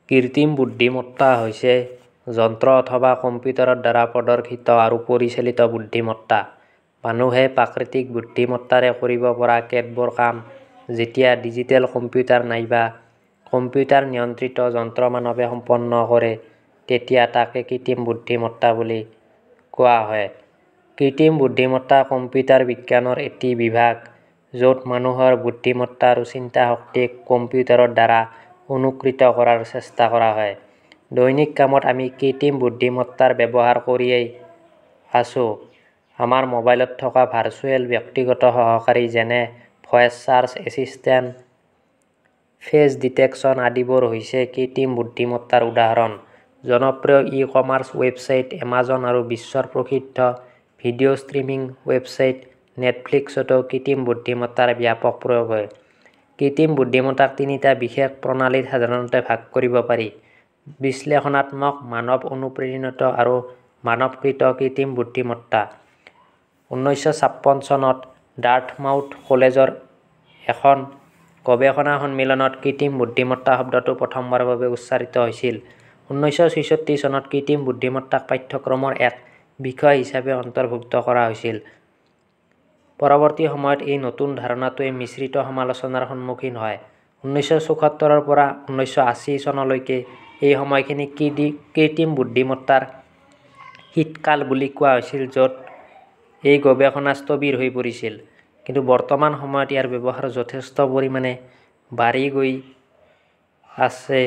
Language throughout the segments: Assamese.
কৃত্ৰিম বুদ্ধিমত্তা হৈছে যন্ত্ৰ অথবা কম্পিউটাৰৰ দ্বাৰা প্ৰদৰ্শিত আৰু পৰিচালিত বুদ্ধিমত্তা। মানুহে প্ৰাকৃতিক বুদ্ধিমত্তাৰে কৰিব পৰা কেতবোৰ কাম যেতিয়া ডিজিটেল কম্পিউটাৰ নাইবা কম্পিউটাৰ নিয়ন্ত্ৰিত যন্ত্ৰ মানৱে সম্পন্ন কৰে, তেতিয়া তাকে কৃত্ৰিম বুদ্ধিমত্তা বুলি কোৱা হয়। কৃত্ৰিম বুদ্ধিমত্তা কম্পিউটাৰ বিজ্ঞানৰ এটি বিভাগ, য'ত মানুহৰ বুদ্ধিমত্তা আৰু চিন্তা শক্তিক কম্পিউটাৰৰ দ্বাৰা অনুকৃত কৰাৰ চেষ্টা কৰা হয়। দৈনিক কামত আমি কৃত্ৰিম বুদ্ধিমত্তাৰ ব্যৱহাৰ কৰিয়েই আছোঁ। আমাৰ মোবাইলত থকা ভাৰ্চুৱেল ব্যক্তিগত সহকাৰী যেনে voice search assistant, face detection আদিবোৰ হৈছে কৃত্ৰিম বুদ্ধিমত্তাৰ উদাহৰণ। জনপ্ৰিয় ই-কমাৰ্চ ৱেবছাইট এমাজন আৰু বিশ্বৰ প্ৰসিদ্ধ ভিডিঅ' ষ্ট্ৰিমিং ৱেবছাইট নেটফ্লিক্সতো কৃত্ৰিম বুদ্ধিমত্তাৰ ব্যাপক প্ৰয়োগ হয়। কৃত্ৰিম বুদ্ধিমত্তাক তিনিটা বিশেষ প্ৰণালীত সাধাৰণতে ভাগ কৰিব পাৰি: বিশ্লেষণাত্মক, মানৱ অনুপ্ৰেৰিত আৰু মানৱকৃত কৃত্ৰিম বুদ্ধিমত্তা। 1956 চনত ডাৰ্থমাউথ কলেজৰ এখন গৱেষণা সন্মিলনত কৃত্ৰিম বুদ্ধিমত্তা শব্দটো প্ৰথমবাৰৰ বাবে উচ্চাৰিত হৈছিল। 1966 চনত কৃত্ৰিম বুদ্ধিমত্তাক পাঠ্যক্ৰমৰ এক বিষয় হিচাপে অন্তৰ্ভুক্ত কৰা হৈছিল। পৰৱৰ্তী সময়ত এই নতুন ধাৰণাটোৱে মিশ্ৰিত সমালোচনাৰ সন্মুখীন হয়। 1974 পৰা 1980 চনলৈকে এই সময়খিনিক কৃত্ৰিম বুদ্ধিমত্তাৰ শীতকাল বুলি কোৱা হৈছিল, য'ত এই গৱেষণা স্থবিৰ হৈ পৰিছিল। কিন্তু বৰ্তমান সময়ত ইয়াৰ ব্যৱহাৰ যথেষ্ট পৰিমাণে বাঢ়ি গৈ আছে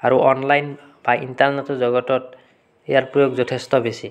আৰু অনলাইন বা ইণ্টাৰনেটৰ জগতত ইয়াৰ প্ৰয়োগ যথেষ্ট বেছি।